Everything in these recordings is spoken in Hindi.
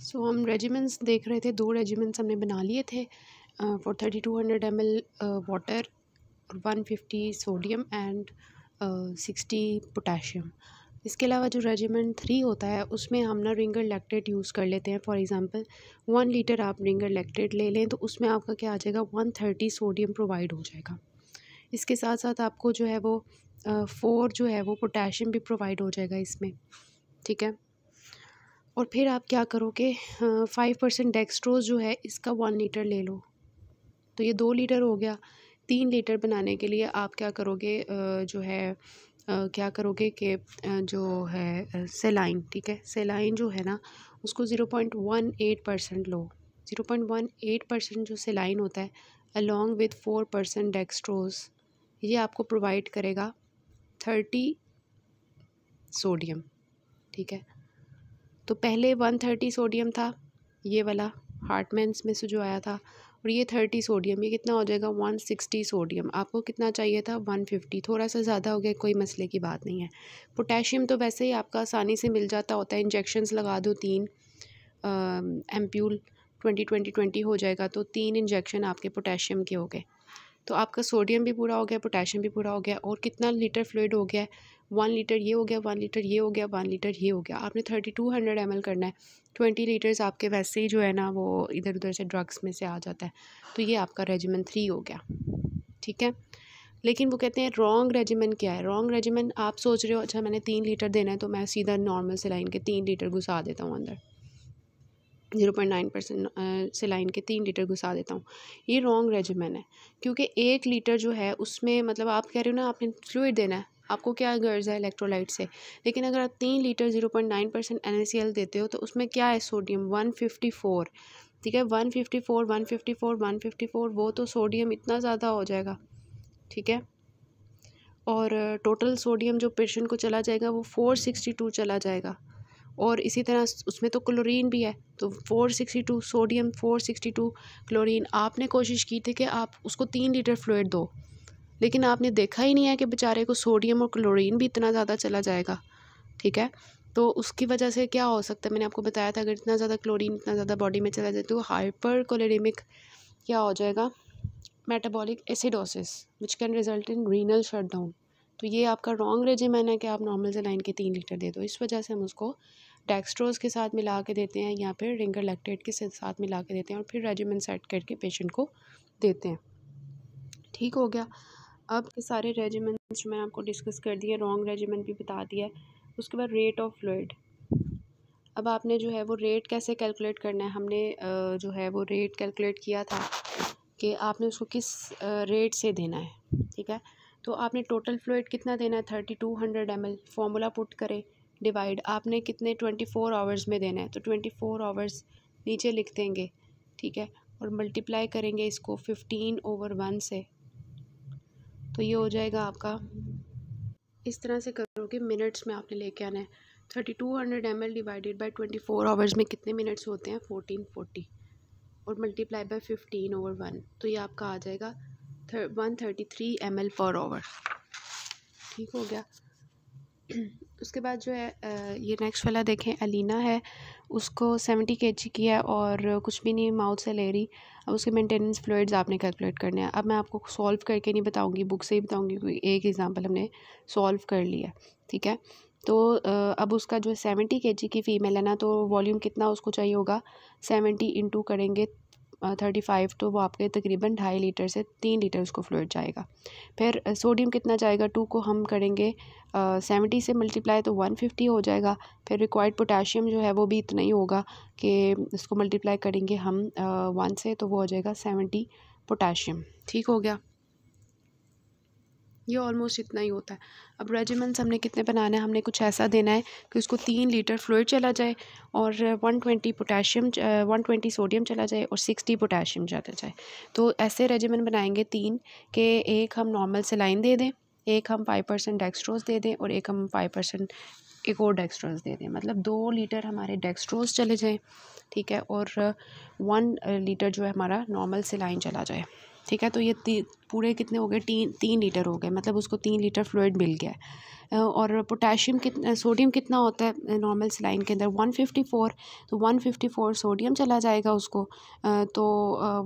हम रेजिमेंट्स देख रहे थे, 2 रेजिमेंट्स हमने बना लिए थे फॉर 3200 ml वाटर और 150 सोडियम एंड 60 पोटेशियम। इसके अलावा जो रेजिमेंट 3 होता है उसमें हम ना रिंगर लैक्टेट यूज़ कर लेते हैं। फॉर एग्जांपल 1 लीटर आप रिंगर लैक्टेट ले लें तो उसमें आपका क्या आ जाएगा, 130 सोडियम प्रोवाइड हो जाएगा। इसके साथ साथ आपको जो है वो 4 जो है वो पोटेशियम भी प्रोवाइड हो जाएगा इसमें, ठीक है। और फिर आप क्या करोगे, 5% डेक्सट्रोज जो है इसका 1 लीटर ले लो, तो ये 2 लीटर हो गया। 3 लीटर बनाने के लिए आप क्या करोगे, जो है क्या करोगे कि जो है सेलाइन, ठीक है, सेलाइन जो है ना उसको 0.18% लो। 0.18% जो सेलाइन होता है अलॉन्ग विथ 4% डेक्सट्रोज, ये आपको प्रोवाइड करेगा 30 सोडियम, ठीक है। तो पहले 130 सोडियम था ये वाला हार्टमैन्स में से जो आया था, और ये 30 सोडियम, ये कितना हो जाएगा 160 सोडियम। आपको कितना चाहिए था 150, थोड़ा सा ज़्यादा हो गया, कोई मसले की बात नहीं है। पोटेशियम तो वैसे ही आपका आसानी से मिल जाता होता है, इंजेक्शंस लगा दो 3 एम्प्यूल 20-20-20 हो जाएगा, तो 3 इंजेक्शन आपके पोटेशियम के हो गए। तो आपका सोडियम भी पूरा हो गया, पोटेशियम भी पूरा हो गया, और कितना लीटर फ्लूइड हो गया, 1 लीटर ये हो गया, 1 लीटर ये हो गया, 1 लीटर ये हो गया। आपने 3200 ml करना है, 20 लीटर्स आपके वैसे ही जो है ना वो इधर उधर से ड्रग्स में से आ जाता है। तो ये आपका रेजिमेन 3 हो गया, ठीक है। लेकिन वो कहते हैं रॉन्ग रेजिमेन क्या है। रॉन्ग रेजिमेन आप सोच रहे हो अच्छा मैंने 3 लीटर देना है तो मैं सीधा नॉर्मल सेलाइन के 3 लीटर घुसा देता हूँ अंदर, 0.9% सेलाइन के 3 लीटर घुसा देता हूँ। ये रॉन्ग रेजिमेन है, क्योंकि 1 लीटर जो है उसमें मतलब आप कह रहे हो ना आपने फ्लूइड देना है, आपको क्या गर्ज है इलेक्ट्रोलाइट से। लेकिन अगर आप 3 लीटर 0.9% NaCl देते हो तो उसमें क्या है, सोडियम 154, ठीक है, 154 154 154, वो तो सोडियम इतना ज़्यादा हो जाएगा, ठीक है। और टोटल सोडियम जो पेशेंट को चला जाएगा वो 462 चला जाएगा। और इसी तरह उसमें तो क्लोरीन भी है, तो 462 सोडियम 462 क्लोरीन। आपने कोशिश की थी कि आप उसको 3 लीटर फ्लूइड दो, लेकिन आपने देखा ही नहीं है कि बेचारे को सोडियम और क्लोरीन भी इतना ज़्यादा चला जाएगा, ठीक है। तो उसकी वजह से क्या हो सकता है, मैंने आपको बताया था, अगर इतना ज़्यादा क्लोरीन इतना ज़्यादा बॉडी में चला जाए तो हाइपर कोलेरेमिक क्या हो जाएगा, metabolic acidosis which can result in renal shutdown. तो ये आपका रॉन्ग रेजिमेन है कि आप नॉर्मल सेलाइन के 3 लीटर दे दो। इस वजह से हम उसको डेक्सट्रोज के साथ मिला के देते हैं या फिर रिंगर लैक्टेट के साथ मिला के देते हैं, और फिर रेजिमेन सेट करके पेशेंट को देते हैं, ठीक हो गया। अब के सारे रेजिमेंट्स जो मैंने आपको डिस्कस कर दिए, रॉन्ग रेजिमेंट भी बता दिया है। उसके बाद रेट ऑफ फ्लूइड। अब आपने जो है वो रेट कैसे कैलकुलेट करना है, हमने जो है वो रेट कैलकुलेट किया था कि आपने उसको किस रेट से देना है, ठीक है। तो आपने टोटल फ्लूइड कितना देना है 3200 ml, फार्मूला पुट करें, डिवाइड आपने कितने 24 आवर्स में देना है, तो 24 आवर्स नीचे लिख देंगे, ठीक है, और मल्टीप्लाई करेंगे इसको 15/1 से, तो ये हो जाएगा आपका, इस तरह से करोगे मिनट्स में आपने लेके आना है। 3200 ml डिवाइडेड बाई 24 आवर्स में कितने मिनट्स होते हैं 1440, और मल्टीप्लाई बाय 15/1, तो ये आपका आ जाएगा 133 ml पर आवर, ठीक हो गया। उसके बाद जो है ये नेक्स्ट वाला देखें, अलीना है, उसको 70 kg की है और कुछ भी नहीं माउथ से ले रही। अब उसके मेंटेनेंस फ्लूइड्स आपने कैलकुलेट करने हैं। अब मैं आपको सॉल्व करके नहीं बताऊंगी, बुक से ही बताऊंगी, क्योंकि एक एग्जांपल हमने सॉल्व कर लिया, ठीक है। तो अब उसका जो 70 kg की फ़ीमेल है ना, तो वॉल्यूम कितना उसको चाहिए होगा, 70 इंटू करेंगे 35, तो वो आपके तकरीबन 2.5 लीटर से 3 लीटर उसको फ्लूइड जाएगा। फिर सोडियम कितना जाएगा, 2 को हम करेंगे 70 से मल्टीप्लाई तो 150 हो जाएगा। फिर रिक्वायर्ड पोटेशियम जो है वो भी इतना ही होगा कि इसको मल्टीप्लाई करेंगे हम 1 से, तो वो हो जाएगा 70 पोटेशियम, ठीक हो गया। ये ऑलमोस्ट इतना ही होता है। अब रेजिमेंट्स हमने कितने बनाना है, हमने कुछ ऐसा देना है कि उसको 3 लीटर फ्लूइड चला जाए और 120 सोडियम चला जाए और 60 पोटेशियम चला जाए। तो ऐसे रेजिमेंट बनाएंगे 3 के, एक हम नॉर्मल सेलाइन दे दें, एक हम 5% डेक्सट्रोज दे दें, और एक हम 5% एक और डेक्सट्रोज दे दें। मतलब 2 लीटर हमारे डेक्सट्रोज चले जाएँ, ठीक है, और 1 लीटर जो है हमारा नॉर्मल सेलाइन चला जाए, ठीक है। तो ये पूरे कितने हो गए, 3 लीटर हो गए, मतलब उसको 3 लीटर फ्लूइड मिल गया। और पोटेशियम कितना, सोडियम कितना होता है नॉर्मल सलाइन के अंदर 154, तो 154 सोडियम चला जाएगा उसको। तो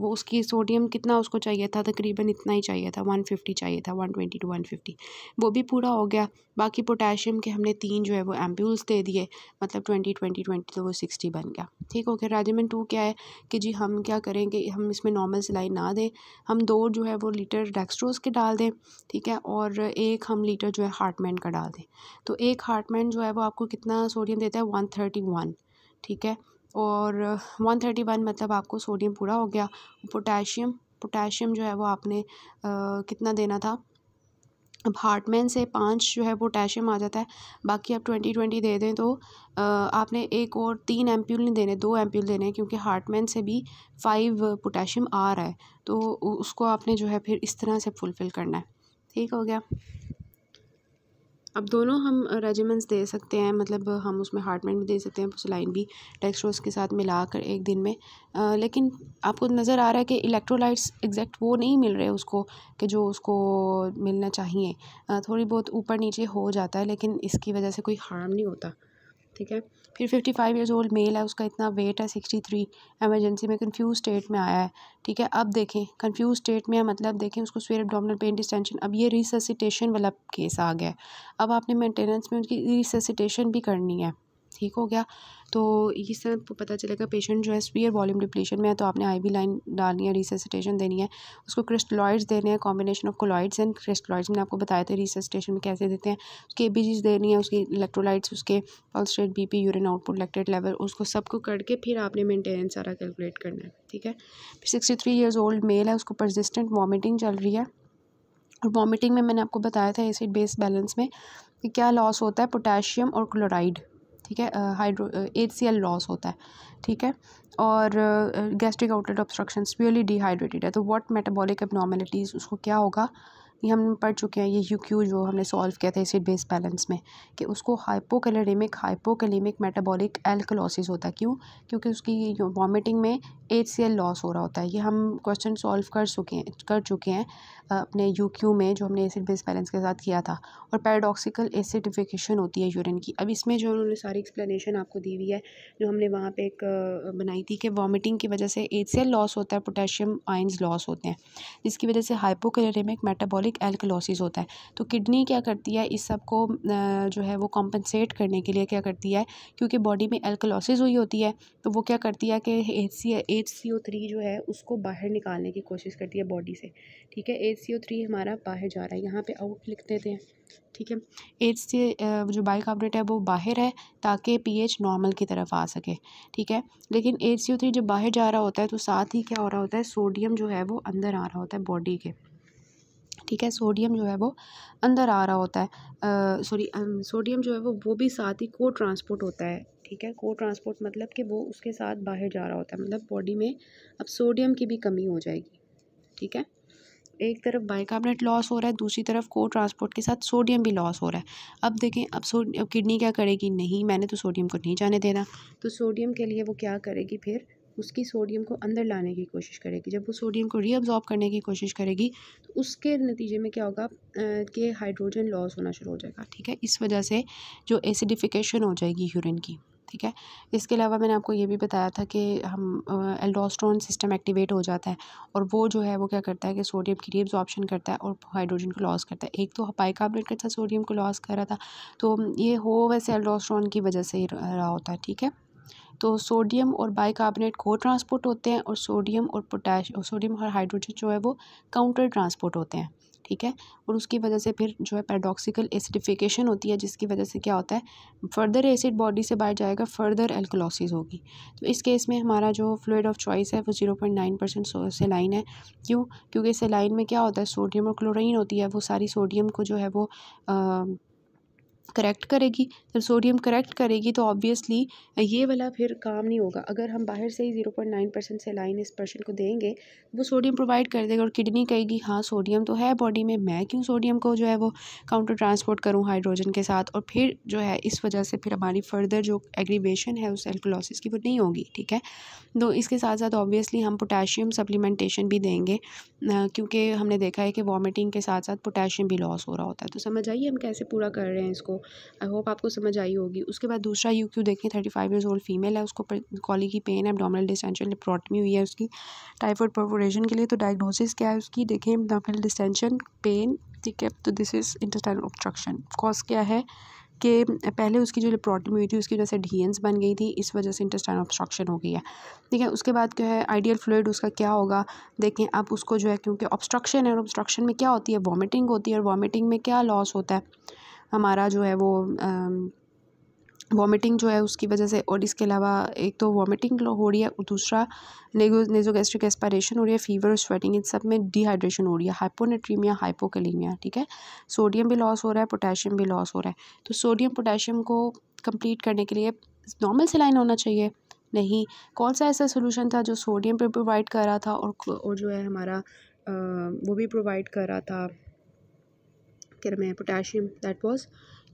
वो उसकी सोडियम कितना उसको चाहिए था, तकरीबन इतना ही चाहिए था, 150 चाहिए था, 120 टू 150, वो भी पूरा हो गया। बाकी पोटेशियम के हमने 3 जो है वो एम्प्यूल्स दे दिए, मतलब 20 20 20, तो वो 60 बन गया। ठीक हो गया। रेजिमेंट 2 क्या है कि जी हम क्या करेंगे, हम इसमें नॉर्मल सलाइन ना दें, हम 2 जो है वो लीटर डेक्सट्रोज के डाल दें, ठीक है, और 1 हम लीटर जो है हार्टमैन का डाल दें। तो एक हार्टमैन जो है वो आपको कितना सोडियम देता है, 131, ठीक है, और 131 मतलब आपको सोडियम पूरा हो गया। पोटेशियम जो है वो आपने कितना देना था, अब हार्टमैन से 5 जो है पोटेशियम आ जाता है, बाकी आप 20 20 दे दें तो आपने एक और 3 एम्प्यूल नहीं देने, 2 एम्प्यूल देने हैं, क्योंकि हार्टमैन से भी 5 पोटेशियम आ रहा है, तो उसको आपने जो है फिर इस तरह से फुलफ़िल करना है। ठीक हो गया। अब दोनों हम रेजिमेंट्स दे सकते हैं, मतलब हम उसमें हार्टमैन भी दे सकते हैं, सलाइन भी डेक्सट्रोज के साथ मिलाकर एक दिन में। लेकिन आपको नज़र आ रहा है कि इलेक्ट्रोलाइट्स एग्जैक्ट वो नहीं मिल रहे उसको कि जो उसको मिलना चाहिए। थोड़ी बहुत ऊपर नीचे हो जाता है, लेकिन इसकी वजह से कोई हार्म नहीं होता। ठीक है। फिर 55 ईयर्स ओल्ड मेल है, उसका इतना वेट है 63, एमरजेंसी में कंफ्यूज स्टेट में आया है। ठीक है। अब देखें कंफ्यूज स्टेट में है, मतलब देखें उसको सवेयर एब्डोमिनल पेन डिस्टेंशन, अब ये रिससिटेशन वाला केस आ गया है। अब आपने मेंटेनेंस में उनकी रिससिटेशन भी करनी है। ठीक हो गया। तो इस तरह आपको पता चलेगा पेशेंट जो है स्पीयर वॉल्यूम डिप्लीशन में है, तो आपने आईवी लाइन डालनी है, रिससिटेशन देनी है, उसको क्रिस्टलॉइड्स देने हैं, combination of colloids and crystalloids. मैंने आपको बताया था रिससिटेशन में कैसे देते हैं। उसकी एबीजीज देनी है, उसकी इलेक्ट्रोलाइट्स, उसके pulse rate, BP, urine output, lactate level, उसको सबको करके फिर आपने मेंटेनेंस सारा कैलकुलेट करना है। ठीक है। फिर 63 ईयर्स ओल्ड मेल है, उसको परसिस्टेंट वॉमिटिंग चल रही है, और वॉमिटिंग में मैंने आपको बताया था एसिड बेस बैलेंस में कि क्या लॉस होता है, पोटेशियम और क्लोराइड। ठीक है। HCl लॉस होता है। ठीक है। और gastric outlet obstruction, severely dehydrated है, तो व्हाट मेटाबॉलिक एबनॉर्मलिटीज़, उसको क्या होगा, ये हम पढ़ चुके हैं। ये UQ जो हमने सॉल्व किया था एसिड बेस बैलेंस में, कि उसको हाइपोकैलेमिक मेटाबॉलिक एल्कलोसिस होता है। क्यों? क्योंकि उसकी वॉमिटिंग में HCl लॉस हो रहा होता है। ये हम क्वेश्चन सॉल्व कर चुके हैं अपने UQ में, जो हमने एसिड बेस बैलेंस के साथ किया था। और पैराडॉक्सिकल एसिडिफिकेशन होती है यूरिन की। अब इसमें जो उन्होंने सारी एक्सप्लेनेशन आपको दी हुई है, जो हमने वहाँ पे एक बनाई थी कि वॉमिटिंग की वजह से HCl लॉस होता है, पोटेशियम आयंस लॉस होते हैं, जिसकी वजह से हाइपोकैलेमिक मेटाबॉलिक एल्कलोसिस होता है। तो किडनी क्या करती है, इस सब को जो है वो कॉम्पनसेट करने के लिए क्या करती है, क्योंकि बॉडी में एल्कलोसिस हुई होती है, तो वो क्या करती है कि HCO3 जो है उसको बाहर निकालने की कोशिश करती है बॉडी से। ठीक है। HCO3 हमारा बाहर जा रहा है, यहाँ पे आउट लिख देते हैं। ठीक है। जो बाइकार्बोनेट है वो बाहर है, ताकि pH नॉर्मल की तरफ आ सके। ठीक है। लेकिन HCO3 जब बाहर जा रहा होता है, तो साथ ही क्या हो रहा होता है, सोडियम जो है वो अंदर आ रहा होता है बॉडी के। ठीक है। सोडियम जो है वो अंदर आ रहा होता है, सोडियम जो है वो भी साथ ही को ट्रांसपोर्ट होता है। ठीक है। को ट्रांसपोर्ट मतलब कि वो उसके साथ बाहर जा रहा होता है, मतलब बॉडी में अब सोडियम की भी कमी हो जाएगी। ठीक है। एक तरफ बाइकार्बोनेट लॉस हो रहा है, दूसरी तरफ को ट्रांसपोर्ट के साथ सोडियम भी लॉस हो रहा है। अब देखें, अब किडनी क्या करेगी, नहीं मैंने तो सोडियम को नहीं जाने देना, तो सोडियम के लिए वो क्या करेगी, फिर उसकी सोडियम को अंदर लाने की कोशिश करेगी। जब वो सोडियम को रीअब्जॉर्ब करने की कोशिश करेगी, तो उसके नतीजे में क्या होगा कि हाइड्रोजन लॉस होना शुरू हो जाएगा। ठीक है। इस वजह से जो एसिडिफिकेशन हो जाएगी यूरिन की। ठीक है। इसके अलावा मैंने आपको ये भी बताया था कि हम एल्डोस्टेरोन सिस्टम एक्टिवेट हो जाता है, और वो जो है वो क्या करता है कि सोडियम की रीअब्जॉर्प्शन करता है और हाइड्रोजन को लॉस करता है। एक तो बाइकार्बोनेट के साथ सोडियम को लॉस कर रहा था, तो ये हो वैसे एल्डोस्टेरोन की वजह से ही रहा होता है। ठीक है। तो सोडियम और बाइकार्बोनेट को ट्रांसपोर्ट होते हैं, और सोडियम और हाइड्रोजन जो है वो काउंटर ट्रांसपोर्ट होते हैं। ठीक है। और उसकी वजह से फिर जो है पैराडॉक्सिकल एसिडिफिकेशन होती है, जिसकी वजह से क्या होता है, फर्दर एसिड बॉडी से बाहर जाएगा, फर्दर एल्कलोसिस होगी। तो इस केस में हमारा जो फ्लूइड ऑफ चॉइस है वो 0.9% सेलाइन है। क्यों? क्योंकि सेलाइन में क्या होता है, सोडियम और क्लोरीन होती है, वो सारी सोडियम को जो है वो करेक्ट करेगी। जब सोडियम करेक्ट करेगी तो ऑब्वियसली ये वाला फिर काम नहीं होगा। अगर हम बाहर से ही 0.9% सेलाइन इस पर्सन को देंगे, वो सोडियम प्रोवाइड कर देगा और किडनी कहेगी हाँ सोडियम तो है बॉडी में, मैं क्यों सोडियम को जो है वो काउंटर ट्रांसपोर्ट करूँ हाइड्रोजन के साथ, और फिर जो है इस वजह से फिर हमारी फर्दर जो एग्रीवेशन है उस एल्कोलॉसिस की वो नहीं होगी। ठीक है, तो इसके साथ साथ ऑब्वियसली हम पोटेशियम सप्लीमेंटेशन भी देंगे, क्योंकि हमने देखा है कि वॉमिटिंग के साथ साथ पोटेशियम भी लॉस हो रहा होता है। तो समझ आइए हम कैसे पूरा कर रहे हैं इसको। आई होप आपको समझ आई होगी। उसके बाद दूसरा UQ देखें, 35 ईयर्स ओल्ड फीमेल है, उसको कॉली की पेन है, एब्डोमिनल डिस्टेंशन, लेप्रोटमी हुई है उसकी टाइफाइड परफोरेशन के लिए। तो डायग्नोसिस क्या है उसकी, देखें एब्डोमिनल डिस्टेंशन, पेन, ठीक है। तो this is intestinal obstruction. Cause क्या है कि पहले उसकी जो लेप्रोटमी हुई थी उसकी वजह से एडहेरेंस बन गई थी, इस वजह से इंटेस्टाइनल ऑब्स्ट्रक्शन हो गई है। ठीक है, उसके बाद क्या है आइडियल फ्लूइड उसका क्या होगा, देखें आप उसको जो है, क्योंकि ऑब्स्ट्रक्शन है और ऑब्स्ट्रक्शन में क्या होती है, वॉमिटिंग होती है, और वॉमिटिंग में क्या लॉस होता है हमारा जो है वो वॉमिटिंग जो है उसकी वजह से, और इसके अलावा एक तो वॉमिटिंग हो रही है, दूसरा नेज़ोगैस्ट्रिक एस्पिरेशन हो रही है, फीवर, स्वेटिंग, इन सब में डिहाइड्रेशन हो रही है, हाइपोनेट्रीमिया, हाइपोकैलीमिया। ठीक है, सोडियम भी लॉस हो रहा है, पोटेशियम भी लॉस हो रहा है। तो सोडियम पोटेशियम को कंप्लीट करने के लिए नॉर्मल सेलाइन होना चाहिए, नहीं कौन सा ऐसा सोल्यूशन था जो सोडियम पे प्रोवाइड कर रहा था और जो है हमारा वो भी प्रोवाइड कर रहा था क्या मैं पोटेशियम, दैट वाज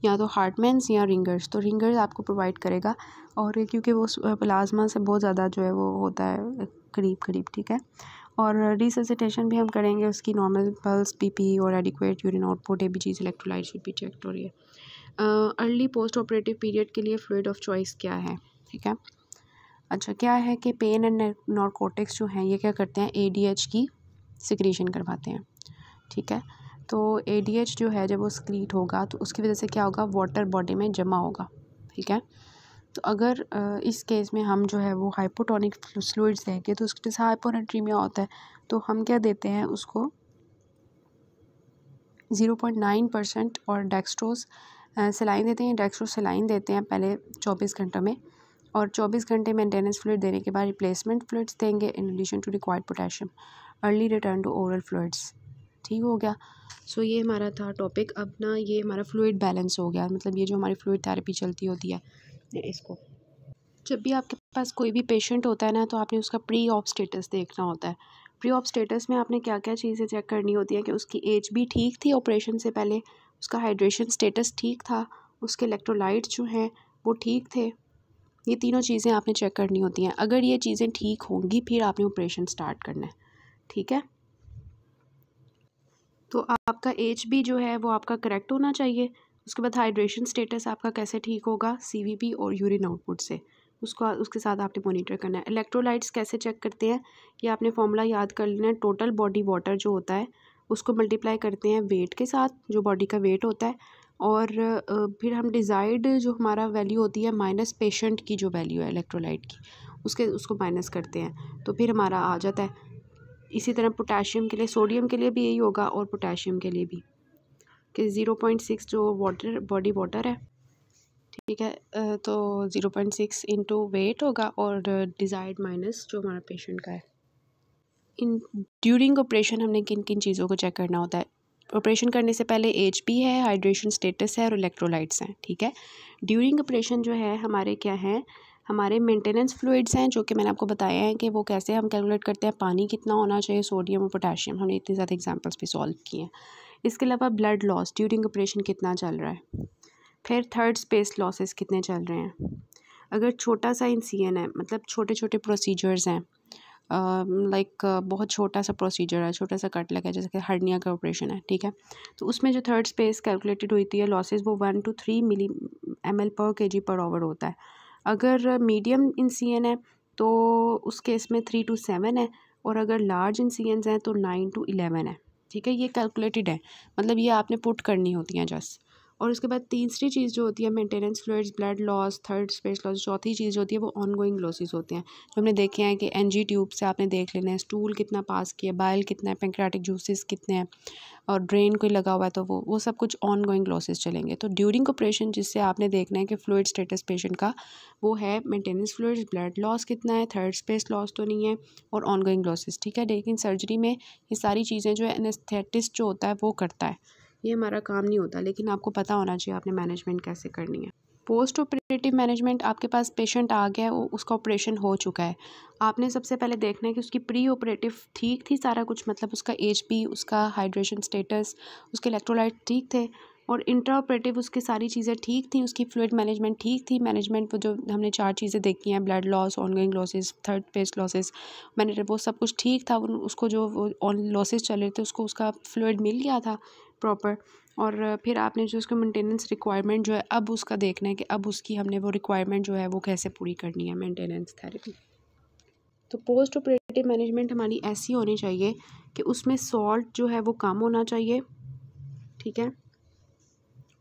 या तो हार्टमैन्स या रिंगर्स। तो रिंगर्स आपको प्रोवाइड करेगा, और क्योंकि वो प्लाज्मा से बहुत ज़्यादा जो है वो होता है करीब करीब। ठीक है, और रिससिटेशन भी हम करेंगे उसकी, नॉर्मल पल्स, BP और adequate urine output, ABGs, electrolyte should be check हो रही है। अर्ली पोस्ट ऑपरेटिव पीरियड के लिए फ्लूइड ऑफ चॉइस क्या है। ठीक है, अच्छा क्या है कि पेन एंड नारकोटिक्स जो हैं ये क्या करते हैं, ADH की सिक्रीशन करवाते हैं। ठीक है, तो ADH जो है जब वो स्क्रीट होगा तो उसकी वजह से क्या होगा, वाटर बॉडी में जमा होगा। ठीक है, तो अगर इस केस में हम जो है वो हाइपोटोनिक फ्लूइड्स देंगे तो उसके जैसे हाइपोनेट्रीमिया होता है, तो हम क्या देते हैं उसको 0.9% और डेक्स्ट्रोज सेलाइन देते हैं, डेक्स्ट्रोज सेलाइन देते हैं पहले 24 घंटों में, और 24 घंटे मेंटेनेंस फ्लूइड देने के बाद रिप्लेसमेंट फ्लूइड्स देंगे in addition to required potassium, early return to oral fluids. ठीक हो गया। सो ये हमारा था टॉपिक। अब ना ये हमारा फ्लूइड बैलेंस हो गया, मतलब ये जो हमारी फ्लूइड थेरेपी चलती होती है इसको, जब भी आपके पास कोई भी पेशेंट होता है ना तो आपने उसका प्री ऑप स्टेटस देखना होता है। प्री ऑप स्टेटस में आपने क्या क्या चीज़ें चेक करनी होती है कि उसकी एज भी ठीक थी ऑपरेशन से पहले, उसका हाइड्रेशन स्टेटस ठीक था, उसके इलेक्ट्रोलाइट्स जो हैं वो ठीक थे, ये तीनों चीज़ें आपने चेक करनी होती हैं। अगर ये चीज़ें ठीक होंगी फिर आपने ऑपरेशन स्टार्ट करना है। ठीक है, तो आपका एज भी जो है वो आपका करेक्ट होना चाहिए। उसके बाद हाइड्रेशन स्टेटस आपका कैसे ठीक होगा, CVP और यूरिन आउटपुट से, उसको उसके साथ आपने मॉनिटर करना है। इलेक्ट्रोलाइट्स कैसे चेक करते हैं, ये आपने फॉर्मूला याद कर लेना है, टोटल बॉडी वाटर जो होता है उसको मल्टीप्लाई करते हैं वेट के साथ, जो बॉडी का वेट होता है, और फिर हम डिज़ायर्ड जो हमारा वैल्यू होती है माइनस पेशेंट की जो वैल्यू है इलेक्ट्रोलाइट की, उसको माइनस करते हैं, तो फिर हमारा आ जाता है। इसी तरह पोटेशियम के लिए, सोडियम के लिए भी यही होगा और पोटेशियम के लिए भी, कि 0.6 जो वाटर बॉडी वाटर है, ठीक है, तो 0.6 इंटू वेट होगा और डिज़ायर्ड माइनस जो हमारा पेशेंट का है। इन ड्यूरिंग ऑपरेशन हमने किन किन चीज़ों को चेक करना होता है, ऑपरेशन करने से पहले HP है, हाइड्रेशन स्टेटस है और इलेक्ट्रोलाइट्स हैं। ठीक है, ड्यूरिंग ऑपरेशन जो है हमारे क्या हैं, हमारे मेंटेनेंस फ्लूइड्स हैं, जो कि मैंने आपको बताया है कि वो कैसे हम कैलकुलेट करते हैं, पानी कितना होना चाहिए, सोडियम और पोटेशियम, हमने इतनी ज़्यादा एग्जांपल्स भी सॉल्व किए हैं। इसके अलावा ब्लड लॉस ड्यूरिंग ऑपरेशन कितना चल रहा है, फिर थर्ड स्पेस लॉसेस कितने चल रहे हैं, अगर छोटा सा इंसिजन है, मतलब छोटे छोटे प्रोसीजर्स हैं, लाइक बहुत छोटा सा प्रोसीजर है, छोटा सा कट लगा है, जैसे कि हर्निया का ऑपरेशन है। ठीक है, तो उसमें जो थर्ड स्पेस कैलकुलेटेड होती है लॉसेस, वो 1 to 3 ml/kg/hour होता है। अगर मीडियम इंसिजन है तो उस केस में 3 to 7 है, और अगर लार्ज इंसिजन्स हैं तो 9 to 11 है। ठीक है, ये कैलकुलेटेड है, मतलब ये आपने पुट करनी होती हैं जस्ट। और उसके बाद तीसरी चीज़ जो होती है maintenance fluids, blood loss, third space loss, चौथी चीज़ जो होती है वो ऑनगोइंग लॉसेस होते हैं, जो हमने देखे हैं कि NG ट्यूब से आपने देख लेना है स्टूल कितना पास किया, बाइल कितना है, पैंक्रियाटिक जूसेस कितने हैं, और ड्रेन कोई लगा हुआ है तो वो सब कुछ ऑनगोइंग लॉसेस चलेंगे। तो ड्यूरिंग ऑपरेशन जिससे आपने देखना है कि फ्लूइड स्टेटस पेशेंट का वो है मेंटेनेंस फ्लूइड्स, ब्लड लॉस कितना है, थर्ड स्पेस लॉस तो नहीं है, और ऑनगोइंग लॉसेस। ठीक है, लेकिन सर्जरी में ये सारी चीज़ें जो है एनेस्थेटिस्ट जो होता है वो करता है, ये हमारा काम नहीं होता, लेकिन आपको पता होना चाहिए आपने मैनेजमेंट कैसे करनी है। पोस्ट ऑपरेटिव मैनेजमेंट, आपके पास पेशेंट आ गया है, उसका ऑपरेशन हो चुका है, आपने सबसे पहले देखना है कि उसकी प्री ऑपरेटिव ठीक थी सारा कुछ, मतलब उसका HP, उसका हाइड्रेशन स्टेटस, उसके इलेक्ट्रोलाइट ठीक थे, और इंट्रा ऑपरेटिव उसकी सारी चीज़ें ठीक थी, उसकी फ्लूइड मैनेजमेंट ठीक थी। मैनेजमेंट वो जो हमने 4 चीज़ें देखी हैं, blood loss, ongoing losses, third phase losses, मैंने वो सब कुछ ठीक था। उसको जो ऑन लॉसेस चल रहे थे उसको उसका फ्लूइड मिल गया था प्रॉपर। और फिर आपने जो उसका मेंटेनेंस रिक्वायरमेंट जो है, अब उसका देखना है कि अब उसकी हमने वो रिक्वायरमेंट जो है वो कैसे पूरी करनी है, मेंटेनेंस थेरेपी। तो पोस्ट ऑपरेटिव मैनेजमेंट हमारी ऐसी होनी चाहिए कि उसमें सॉल्ट जो है वो कम होना चाहिए, ठीक है,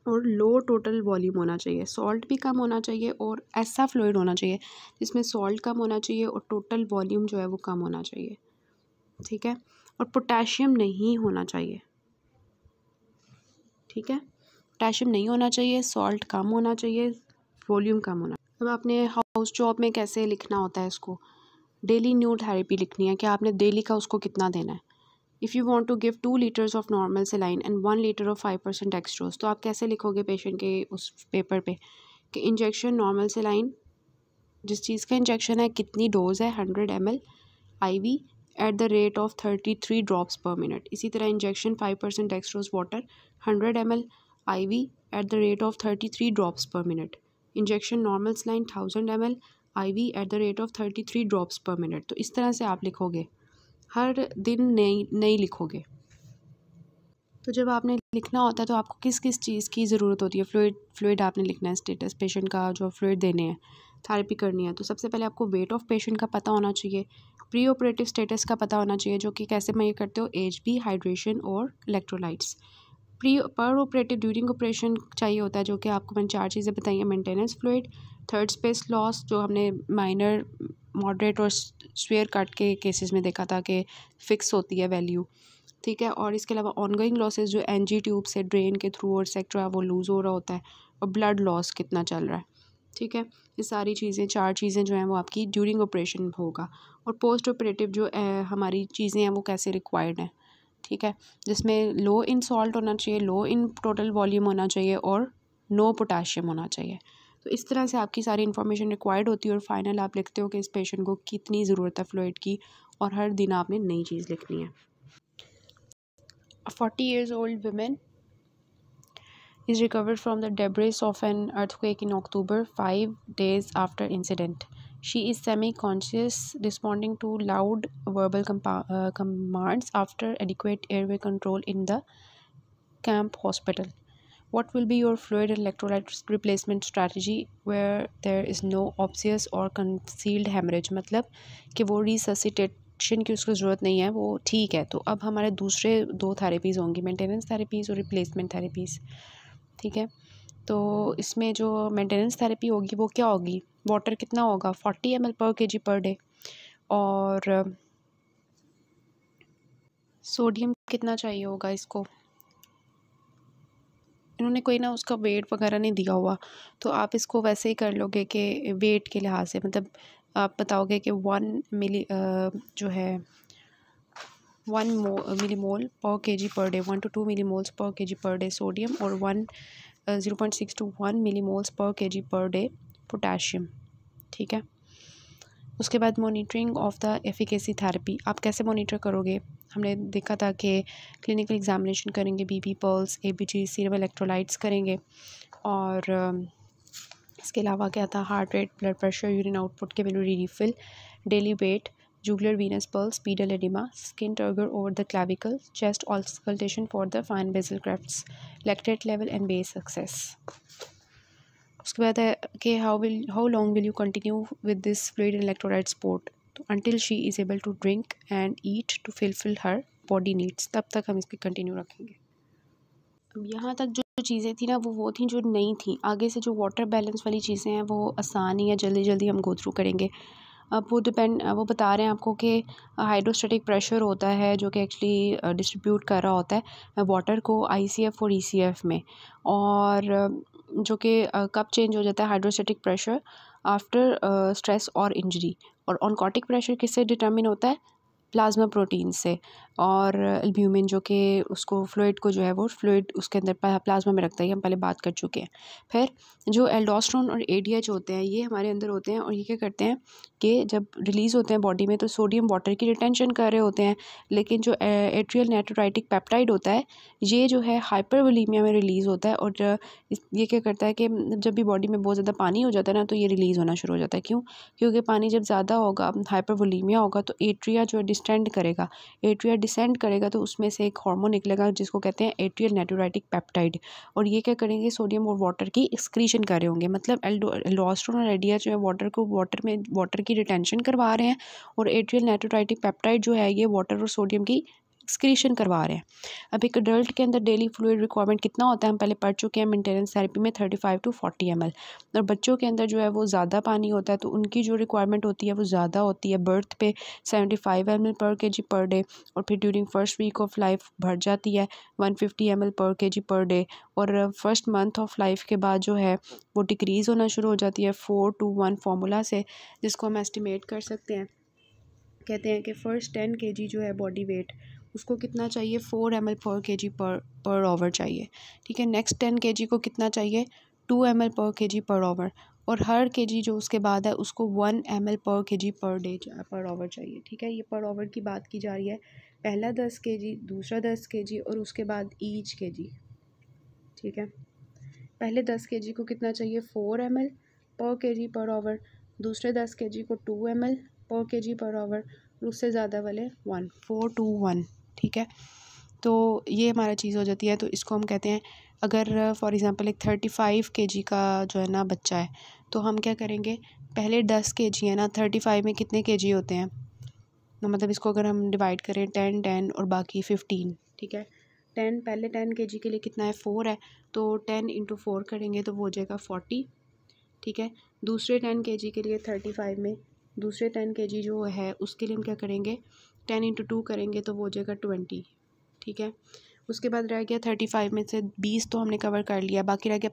और लो टोटल वॉल्यूम होना चाहिए। सॉल्ट भी कम होना चाहिए और ऐसा फ्लूइड होना चाहिए जिसमें सॉल्ट कम होना चाहिए और टोटल वॉल्यूम जो है वो कम होना चाहिए, ठीक है, और पोटेशियम नहीं होना चाहिए, ठीक है, पोटेशियम नहीं होना चाहिए, सॉल्ट कम होना चाहिए, वॉल्यूम कम होना। अब आपने हाउस जॉब में कैसे लिखना होता है इसको, डेली न्यू थेरेपी लिखनी है कि आपने डेली का उसको कितना देना है। If you want to give 2 litres of normal saline and 1 litre of 5% dextrose, तो आप कैसे लिखोगे पेशेंट के उस पेपर पे कि इंजेक्शन नॉर्मल सेलाइन, जिस चीज़ का इंजेक्शन है कितनी डोज है, 100 ml IV at the rate of 33 drops पर मिनट। इसी तरह injection 5% dextrose water 100 ml IV at the rate of 33 drops पर minute. Injection normal saline 1000 ml IV at the rate of 33 drops पर मिनट। तो इस तरह से आप लिखोगे, हर दिन नई लिखोगे। तो जब आपने लिखना होता है तो आपको किस किस चीज़ की ज़रूरत होती है, फ्लूइड आपने लिखना है, स्टेटस पेशेंट का जो फ्लूइड देने हैं, थेरेपी करनी है, तो सबसे पहले आपको वेट ऑफ पेशेंट का पता होना चाहिए, प्री ऑपरेटिव स्टेटस का पता होना चाहिए, जो कि कैसे मेजर करते हो, HP, हाइड्रेशन और इलेक्ट्रोलाइट्स। पर ऑपरेटिव ड्यूरिंग ऑपरेशन चाहिए होता है, जो कि आपको मैंने 4 चीज़ें बताई हैं, maintenance fluid, third space loss जो हमने माइनर, मॉडरेट और स्वेयर कट के केसेस में देखा था कि फिक्स होती है वैल्यू, ठीक है, और इसके अलावा ऑनगोइंग लॉसेस जो NG ट्यूब से ड्रेन के थ्रू और सेक्टर वो लूज़ हो रहा होता है, और ब्लड लॉस कितना चल रहा है, ठीक है, ये सारी चीज़ें 4 चीज़ें जो हैं वो आपकी ड्यूरिंग ऑपरेशन होगा। और पोस्ट ऑपरेटिव जो हमारी चीज़ें हैं वो कैसे रिक्वायर्ड हैं, ठीक है, जिसमें लो इन सॉल्ट होना चाहिए, लो इन टोटल वॉल्यूम होना चाहिए और नो पोटाशियम होना चाहिए। तो इस तरह से आपकी सारी इन्फॉर्मेशन रिक्वायर्ड होती है और फाइनल आप लिखते हो कि इस पेशेंट को कितनी ज़रूरत है फ्लूइड की, और हर दिन आपने नई चीज़ लिखनी है। A 40 years old woman is recovered from the debris of an earthquake in October, 5 days after incident. She is semi-conscious, responding to loud verbal commands after adequate airway control in the camp hospital. What will be your fluid and electrolyte replacement strategy where there is no obvious or concealed hemorrhage? मतलब कि वो रिससिटेशन की उसको ज़रूरत नहीं है, वो ठीक है। तो अब हमारे दूसरे 2 थेरेपीज़ होंगी, मेंटेनेंस थेरेपीज़ और रिप्लेसमेंट थेरेपीज़, ठीक है। तो इसमें जो मेंटेनेंस थेरेपी होगी वो क्या होगी, वाटर कितना होगा, 40 ml पर kg पर डे, और सोडियम कितना चाहिए होगा इसको। इन्होंने कोई ना उसका वेट वगैरह नहीं दिया हुआ, तो आप इसको वैसे ही कर लोगे कि वेट के लिहाज से, मतलब आप बताओगे कि 1 मिली जो है 1 मिलीमोल पर kg per day, 1 to 2 millimoles पर kg पर डे सोडियम, और 0.6 to 1 मिलीमोल्स पर kg पर डे पोटेशियम, ठीक है। उसके बाद monitoring of the efficacy therapy, आप कैसे मॉनिटर करोगे, हमने देखा था कि क्लिनिकल एग्जामिनेशन करेंगे, BP pulse, ABG, serum electrolytes करेंगे, और इसके अलावा क्या था, heart rate, blood pressure, urine output, calorie refill, daily wait, jugular Venus pulse, pedal oedema, skin turgor over the clavicle, chest auscultation for the fine basal crackles, lactate level and base success. उसके बाद है कि how long will you continue with this fluid and electrolyte support, तो until she is able to drink and eat to fulfil her body needs, तब तक हम इसकी कंटिन्यू रखेंगे। अब यहाँ तक जो चीज़ें थी ना वो थी जो नहीं थी, आगे से जो वाटर बैलेंस वाली चीज़ें हैं वो आसान ही है, जल्दी जल्दी हम गो थ्रू करेंगे। अब वो बता रहे हैं आपको कि हाइड्रोस्टैटिक प्रेशर होता है जो कि एक्चुअली डिस्ट्रीब्यूट कर रहा होता है वाटर को ICF और ECF में, और जो कि कब चेंज हो जाता है हाइड्रोस्टैटिक प्रेशर, आफ्टर स्ट्रेस और इंजरी। और ऑनकोटिक प्रेशर किससे डिटर्मिन होता है, प्लाज्मा प्रोटीन से। और एल्ब्यूमिन जो कि उसको फ्लूइड को जो है वो फ्लूइड उसके अंदर प्लाज्मा में रखता है, हम पहले बात कर चुके हैं। फिर जो एल्डोस्टेरोन और ADH होते हैं ये हमारे अंदर होते हैं, और ये क्या करते हैं कि जब रिलीज़ होते हैं बॉडी में तो सोडियम वाटर की रिटेंशन कर रहे होते हैं, लेकिन जो एट्रियल नाइट्रोलाइटिक पेप्टाइड होता है ये जो है हाइपरवोलीमिया में रिलीज़ होता है, और ये क्या करता है कि जब भी बॉडी में बहुत ज़्यादा पानी हो जाता है ना तो ये रिलीज़ होना शुरू हो जाता है। क्यों? क्योंकि पानी जब ज़्यादा होगा, हाइपरवोलीमिया होगा, तो एट्रिया जो है डिस्टेंड करेगा, एट्रिया डिसेंड करेगा तो उसमें से एक हार्मोन निकलेगा जिसको कहते हैं एट्रियल नाइट्रोलाइटिक पेप्टाइड, और ये क्या करेंगे सोडियम और वाटर की एक्सक्रीशन कर रहे होंगे। मतलब एल्डोस्टेरोन और ADH जो है वाटर की रिटेंशन करवा रहे हैं, और एट्रियल नाइट्रोलाइटिक पेप्टाइड जो है ये वाटर और सोडियम की एक्सक्रीशन करवा रहे हैं। अब एक अडल्ट के अंदर डेली फ्लूइड रिक्वायरमेंट कितना होता है हम पहले पढ़ चुके हैं मेंटेनेंस थेरेपी में 35 to 40 ml, और बच्चों के अंदर जो है वो ज़्यादा पानी होता है तो उनकी जो रिक्वायरमेंट होती है वो ज़्यादा होती है। बर्थ पे 75 ml पर kg पर डे, और फिर during first week of life बढ़ जाती है 150 ml पर kg पर डे, और फर्स्ट मंथ ऑफ लाइफ के बाद जो है वो डिक्रीज़ होना शुरू हो जाती है 4:1 फार्मूला से, जिसको हम एस्टिमेट कर सकते हैं। कहते हैं कि फ़र्स्ट 10 kg जो है बॉडी वेट उसको कितना चाहिए 4 ml पर kg पर आवर चाहिए। ठीक है, नेक्स्ट 10 kg को कितना चाहिए 2 ml पर kg पर आवर, और हर kg जो उसके बाद है उसको 1 ml पर kg per day per hour चाहिए। ठीक है, ये पर आवर की बात की जा रही है, पहला 10 kg, दूसरा 10 kg और उसके बाद ईच kg। ठीक है, पहले 10 kg को कितना चाहिए 4 ml पर kg पर आवर, दूसरे 10 kg को 2 ml पर kg पर आवर, और उससे ज़्यादा वाले 4:1। ठीक है, तो ये हमारा चीज़ हो जाती है। तो इसको हम कहते हैं, अगर फॉर एग्ज़ाम्पल एक 35 kg का जो है ना बच्चा है तो हम क्या करेंगे, पहले 10 kg है ना, 35 में कितने kg होते हैं, तो मतलब इसको अगर हम डिवाइड करें 10 और बाकी 15। ठीक है, 10 पहले 10 kg के लिए कितना है 4 है, तो 10 × 4 करेंगे तो वो हो जाएगा 40। ठीक है, दूसरे 10 kg के लिए 35 में दूसरे 10 kg जो है उसके लिए हम क्या करेंगे 10 × 2 करेंगे तो वो हो जाएगा 20। ठीक है, उसके बाद रह गया 35 में से 20 तो हमने कवर कर लिया, बाकी रह गया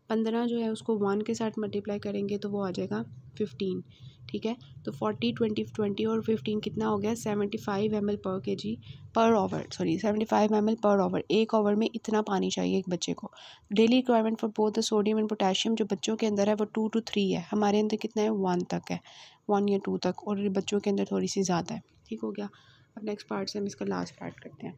15 जो है उसको 1 के साथ मल्टीप्लाई करेंगे तो वो आ जाएगा 15। ठीक है, तो 40 20 और 15 कितना हो गया 75 ml पर kg per hour, 75 ml per hour. एक आवर में इतना पानी चाहिए एक बच्चे को। Daily requirement for both the sodium and potassium जो बच्चों के अंदर है वो 2 to 3 है, हमारे अंदर कितना है 1 तक है, 1 या 2 तक, और बच्चों के अंदर थोड़ी सी ज़्यादा है। ठीक हो गया, अब नेक्स्ट पार्ट से हम इसका लास्ट पार्ट करते हैं।